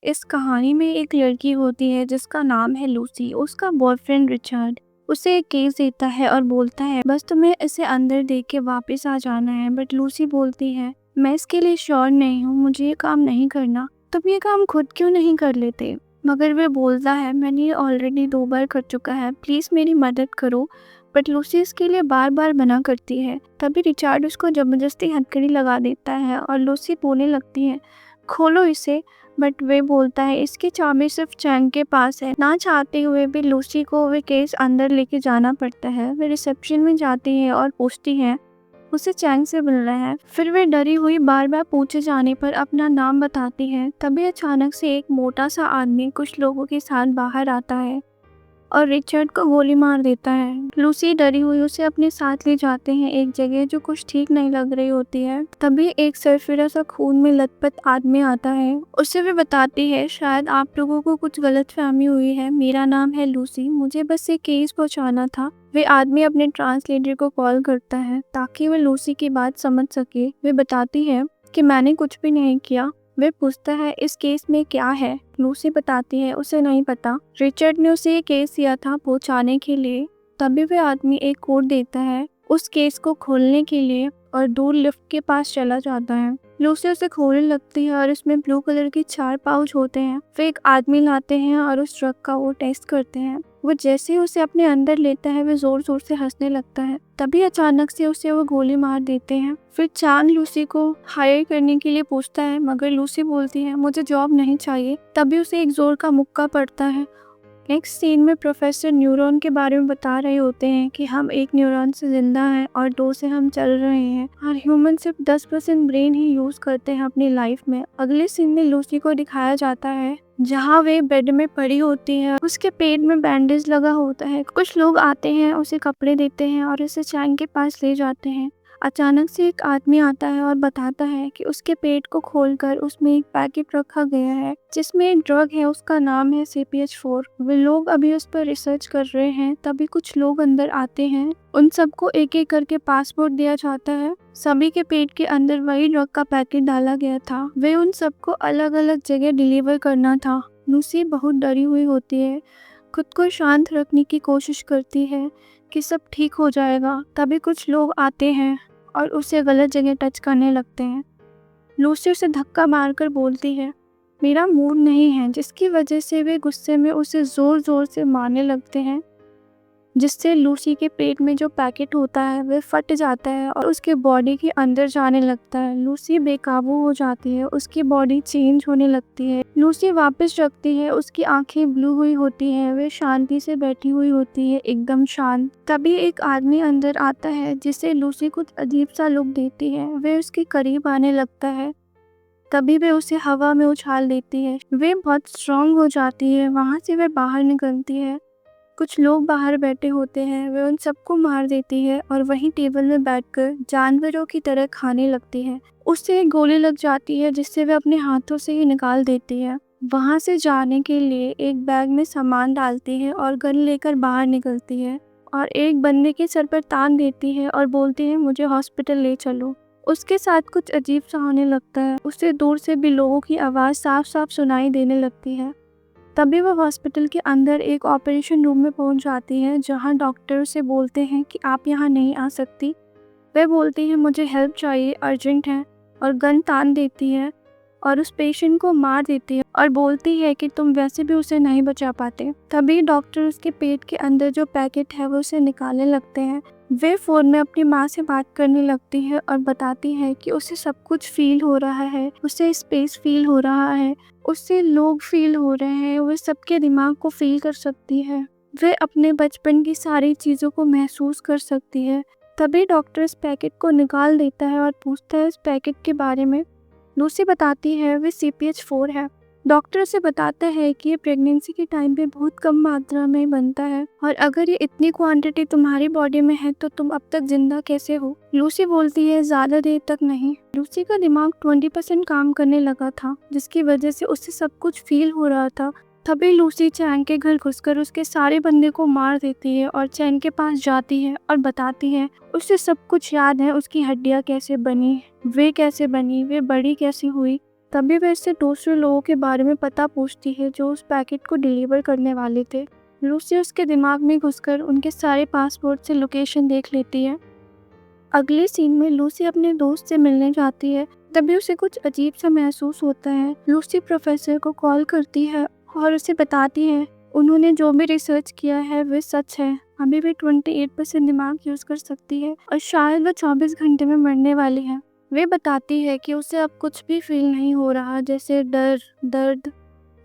इस कहानी में एक लड़की होती है जिसका नाम है लूसी। उसका बॉयफ्रेंड रिचर्ड उसे एक केस देता है और बोलता है बस तुम्हें इसे अंदर देख के वापस आ जाना है। बट लूसी बोलती है मैं इसके लिए श्योर नहीं हूँ, मुझे ये काम नहीं करना। तुम ये काम खुद क्यों नहीं कर लेते? मगर वे बोलता है मैंने ये ऑलरेडी 2 बार कर चुका है, प्लीज मेरी मदद करो। बट लूसी इसके लिए बार बार मना करती है। तभी रिचर्ड उसको जबरदस्ती हथकड़ी लगा देता है और लूसी बोलने लगती है खोलो इसे। बट वे बोलता है इसकी चाबी सिर्फ चैंग के पास है। ना चाहते हुए भी लूसी को वे केस अंदर लेके जाना पड़ता है। वे रिसेप्शन में जाती है और पूछती है उसे चैंग से मिलना है। फिर वे डरी हुई बार बार पूछे जाने पर अपना नाम बताती है। तभी अचानक से एक मोटा सा आदमी कुछ लोगों के साथ बाहर आता है और रिचर्ड को गोली मार देता है। लूसी डरी हुई उसे अपने साथ ले जाते हैं एक जगह जो कुछ ठीक नहीं लग रही होती है। तभी एक सरफिरा सा खून में लथपथ आदमी आता है। उसे वे बताती है शायद आप लोगों को कुछ गलतफहमी हुई है, मेरा नाम है लूसी, मुझे बस एक केस पहुंचाना था। वे आदमी अपने ट्रांसलेटर को कॉल करता है ताकि वह लूसी की बात समझ सके। वे बताती है कि मैंने कुछ भी नहीं किया। वे पूछता है इस केस में क्या है? लूसी बताती है उसे नहीं पता, रिचर्ड ने उसे ये केस दिया था पहुंचाने के लिए। तभी वह आदमी एक कोड देता है उस केस को खोलने के लिए और दूर लिफ्ट के पास चला जाता है। लूसी उसे खोलने लगती है और इसमें ब्लू कलर के 4 पाउच होते हैं। वे एक आदमी लाते हैं और उस ड्रग का वो टेस्ट करते हैं। वो जैसे ही उसे अपने अंदर लेता है वह जोर जोर से हंसने लगता है। तभी अचानक से उसे वो गोली मार देते हैं। फिर चांग लूसी को हायर करने के लिए पूछता है मगर लूसी बोलती है मुझे जॉब नहीं चाहिए। तभी उसे एक जोर का मुक्का पड़ता है। नेक्स्ट सीन में प्रोफेसर न्यूरॉन के बारे में बता रहे होते हैं कि हम एक न्यूरॉन से जिंदा हैं और 2 से हम चल रहे हैं और ह्यूमन सिर्फ 10% ब्रेन ही यूज करते हैं अपनी लाइफ में। अगले सीन में लूसी को दिखाया जाता है जहाँ वे बेड में पड़ी होती है, उसके पेट में बैंडेज लगा होता है। कुछ लोग आते हैं, उसे कपड़े देते हैं और उसे चैंग के पास ले जाते हैं। अचानक से एक आदमी आता है और बताता है कि उसके पेट को खोलकर उसमें एक पैकेट रखा गया है जिसमें एक ड्रग है, उसका नाम है CPH4। वे लोग अभी उस पर रिसर्च कर रहे हैं। तभी कुछ लोग अंदर आते हैं, उन सबको एक एक करके पासपोर्ट दिया जाता है। सभी के पेट के अंदर वही ड्रग का पैकेट डाला गया था। वे उन सबको अलग अलग जगह डिलीवर करना था। लूसी बहुत डरी हुई होती है, खुद को शांत रखने की कोशिश करती है कि सब ठीक हो जाएगा। तभी कुछ लोग आते हैं और उसे गलत जगह टच करने लगते हैं। लूसी उसे धक्का मारकर बोलती है मेरा मूड नहीं है, जिसकी वजह से वे गुस्से में उसे जोर जोर से मारने लगते हैं, जिससे लूसी के पेट में जो पैकेट होता है वह फट जाता है और उसके बॉडी के अंदर जाने लगता है। लूसी बेकाबू हो जाती है, उसकी बॉडी चेंज होने लगती है। लूसी वापस रखती है, उसकी आंखें ब्लू हुई होती हैं, वे शांति से बैठी हुई होती है, एकदम शांत। तभी एक आदमी अंदर आता है जिसे लूसी कुछ अजीब सा लुक देती है। वे उसके करीब आने लगता है। तभी वे उसे हवा में उछाल देती है। वे बहुत स्ट्रांग हो जाती है। वहाँ से वे बाहर निकलती है। कुछ लोग बाहर बैठे होते हैं, वे उन सबको मार देती है और वहीं टेबल में बैठकर जानवरों की तरह खाने लगती है। उससे एक गोली लग जाती है जिससे वे अपने हाथों से ही निकाल देती है। वहाँ से जाने के लिए एक बैग में सामान डालती है और गन लेकर बाहर निकलती है और एक बंदे के सर पर तान देती है और बोलती है मुझे हॉस्पिटल ले चलो। उसके साथ कुछ अजीब सा होने लगता है। उसे दूर से भी लोगों की आवाज़ साफ साफ सुनाई देने लगती है। तभी वह हॉस्पिटल के अंदर एक ऑपरेशन रूम में पहुंच जाती है जहां डॉक्टर उसे बोलते हैं कि आप यहां नहीं आ सकती। वह बोलती है मुझे हेल्प चाहिए, अर्जेंट है, और गन तान देती है और उस पेशेंट को मार देती है और बोलती है कि तुम वैसे भी उसे नहीं बचा पाते। तभी डॉक्टर उसके पेट के अंदर जो पैकेट है वो उसे निकालने लगते हैं। वे फ़ोन में अपनी माँ से बात करने लगती है और बताती है कि उसे सब कुछ फील हो रहा है, उसे स्पेस फील हो रहा है, उससे लोग फील हो रहे हैं, वह सबके दिमाग को फील कर सकती है, वे अपने बचपन की सारी चीज़ों को महसूस कर सकती है। तभी डॉक्टर इस पैकेट को निकाल देता है और पूछता है इस पैकेट के बारे में। लूसी बताती है वे CPH4 है। डॉक्टर उसे बताता है कि ये प्रेगनेंसी के टाइम पे बहुत कम मात्रा में बनता है और अगर ये इतनी क्वांटिटी तुम्हारी बॉडी में है तो तुम अब तक जिंदा कैसे हो? लूसी बोलती है ज़्यादा देर तक नहीं। लूसी का दिमाग 20% काम करने लगा था जिसकी वजह से उससे सब कुछ फील हो रहा था। तभी लूसी चैंग के घर घुसकर उसके सारे बंदे को मार देती है और चैंग के पास जाती है और बताती है उसे सब कुछ याद है, उसकी हड्डियाँ कैसे बनी, वे कैसे बनी, वे बड़ी कैसे हुई। तभी वह इससे दूसरे लोगों के बारे में पता पूछती है जो उस पैकेट को डिलीवर करने वाले थे। लूसी उसके दिमाग में घुसकर उनके सारे पासपोर्ट से लोकेशन देख लेती है। अगले सीन में लूसी अपने दोस्त से मिलने जाती है। तभी उसे कुछ अजीब सा महसूस होता है। लूसी प्रोफेसर को कॉल करती है और उसे बताती है उन्होंने जो भी रिसर्च किया है वह सच है। अभी भी 28% दिमाग यूज कर सकती है और शायद वह 24 घंटे में मरने वाली है। वे बताती है कि उसे अब कुछ भी फील नहीं हो रहा, जैसे डर, दर्द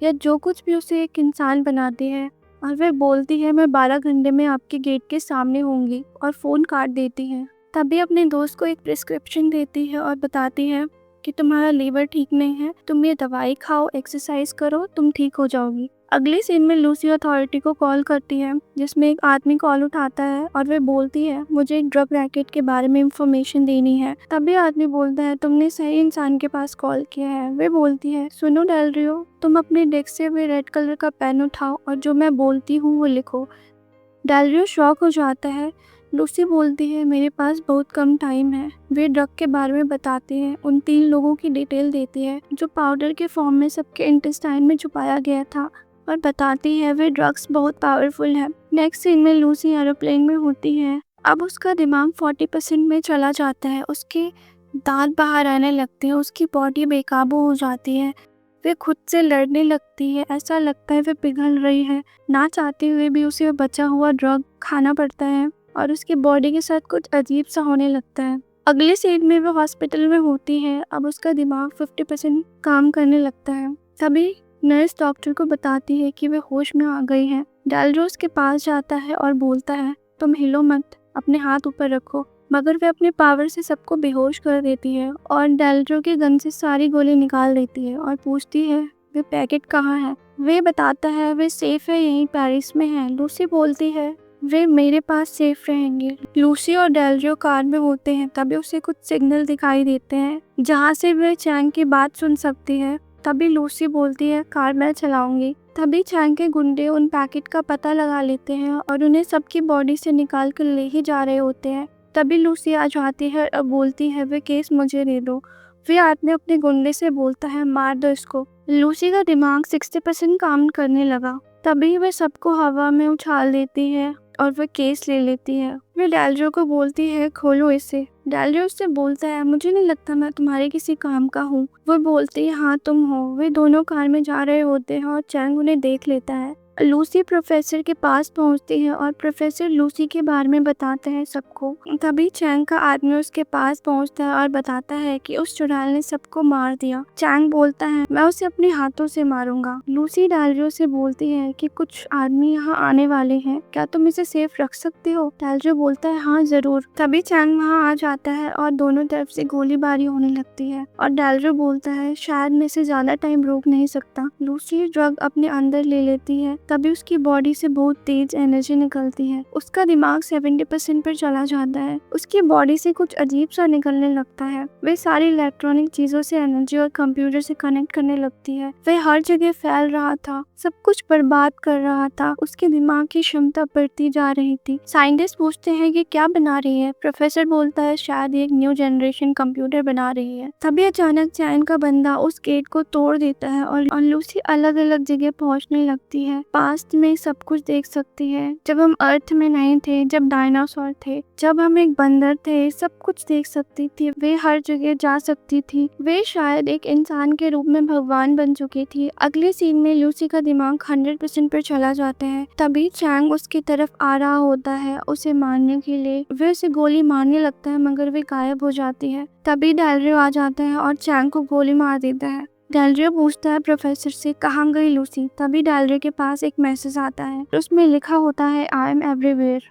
या जो कुछ भी उसे एक इंसान बनाती है। और वह बोलती है मैं 12 घंटे में आपके गेट के सामने होंगी और फ़ोन काट देती है। तभी अपने दोस्त को एक प्रिस्क्रिप्शन देती है और बताती है कि तुम्हारा लीवर ठीक नहीं है, तुम ये दवाई खाओ, एक्सरसाइज करो, तुम ठीक हो जाओगी। अगली सीन में लूसी अथॉरिटी को कॉल करती है जिसमें एक आदमी कॉल उठाता है और वह बोलती है मुझे एक ड्रग रैकेट के बारे में इंफॉर्मेशन देनी है। तभी आदमी बोलता है तुमने सही इंसान के पास कॉल किया है। वे बोलती है सुनो डेल रियो, तुम अपने डेस्क से वे रेड कलर का पेन उठाओ और जो मैं बोलती हूँ वो लिखो। डेल रियो शॉक हो जाता है। लूसी बोलती है मेरे पास बहुत कम टाइम है। वे ड्रग के बारे में बताते हैं, उन 3 लोगों की डिटेल देती है जो पाउडर के फॉर्म में सबके इंटेस्टाइन में छुपाया गया था और बताती है वे ड्रग्स बहुत पावरफुल है। नेक्स्ट सीन में लूसी एरोप्लेन में होती है। अब उसका दिमाग 40% में चला जाता है। उसके दांत बाहर आने लगते हैं, उसकी बॉडी बेकाबू हो जाती है। वे खुद से लड़ने लगती है, ऐसा लगता है वे पिघल रही है। ना चाहते हुए भी उसे बचा हुआ ड्रग खाना पड़ता है और उसकी बॉडी के साथ कुछ अजीब सा होने लगता है। अगले सीन में वो हॉस्पिटल में होती है। अब उसका दिमाग 50% काम करने लगता है। तभी नर्स डॉक्टर को बताती है कि वे होश में आ गई है। डेल रियो उसके पास जाता है और बोलता है तुम हिलो मत, अपने हाथ ऊपर रखो। मगर वे अपने पावर से सबको बेहोश कर देती है और डेल रियो के गन से सारी गोली निकाल देती है और पूछती है वे पैकेट कहाँ है। वे बताता है वे सेफ है, यहीं पेरिस में है। लूसी बोलती है वे मेरे पास सेफ रहेंगे। लूसी और डेल रियो कार में होते हैं। तभी उसे कुछ सिग्नल दिखाई देते हैं जहाँ से वे चैंग की बात सुन सकती है। तभी लूसी बोलती है कार मैं चलाऊंगी। तभी चैंग के गुंडे उन पैकेट का पता लगा लेते हैं और उन्हें सबकी बॉडी से निकाल कर ले ही जा रहे होते हैं। तभी लूसी आ जाती है और बोलती है वे केस मुझे दे दो। वे आदमी अपने गुंडे से बोलता है मार दो इसको। लूसी का दिमाग 60% काम करने लगा। तभी वे सबको हवा में उछाल देती है और वह केस ले लेती है। वे डेल रियो को बोलती है खोलो इसे। डेल रियो उससे बोलता है मुझे नहीं लगता मैं तुम्हारे किसी काम का हूँ। वो बोलती है हाँ तुम हो। वे दोनों कार में जा रहे होते हैं और चैंग उन्हें देख लेता है। लूसी प्रोफेसर के पास पहुंचती है और प्रोफेसर लूसी के बारे में बताते हैं सबको। तभी चैंग का आदमी उसके पास पहुंचता है और बताता है कि उस चुड़ैल ने सबको मार दिया। चैंग बोलता है मैं उसे अपने हाथों से मारूंगा। लूसी डेल रियो से बोलती है कि कुछ आदमी यहाँ आने वाले हैं, क्या तुम इसे सेफ रख सकते हो। डेल रियो बोलता है हाँ जरूर। तभी चैंग वहाँ आ जाता है और दोनों तरफ से गोलीबारी होने लगती है और डेल रियो बोलता है शायद मैं इसे ज्यादा टाइम रोक नहीं सकता। लूसी ड्रग अपने अंदर ले लेती है। तभी उसकी बॉडी से बहुत तेज एनर्जी निकलती है। उसका दिमाग 70% पर चला जाता है। उसकी बॉडी से कुछ अजीब सा निकलने लगता है। वे सारी इलेक्ट्रॉनिक चीजों से एनर्जी और कंप्यूटर से कनेक्ट करने लगती है। वह हर जगह फैल रहा था, सब कुछ बर्बाद कर रहा था। उसके दिमाग की क्षमता बढ़ती जा रही थी। साइंटिस्ट पूछते हैं कि क्या बना रही है। प्रोफेसर बोलता है शायद एक न्यू जनरेशन कंप्यूटर बना रही है। तभी अचानक चैन का बंदा उस गेट को तोड़ देता है और लूसी अलग अलग जगह पहुंचने लगती है। पास्ट में सब कुछ देख सकती है, जब हम अर्थ में नहीं थे, जब डायनासोर थे, जब हम एक बंदर थे, सब कुछ देख सकती थी। वे हर जगह जा सकती थी। वे शायद एक इंसान के रूप में भगवान बन चुकी थी। अगले सीन में लूसी का दिमाग 100% पर चला जाता है। तभी चैंग उसकी तरफ आ रहा होता है उसे मारने के लिए। वे उसे गोली मारने लगता है मगर वे गायब हो जाती है। तभी डेल रियो आ जाता है और चैंग को गोली मार देता है। डेल रियो पूछता है प्रोफेसर से कहाँ गई लूसी। तभी डेल रियो के पास एक मैसेज आता है, उसमें लिखा होता है आई एम एवरीवेयर।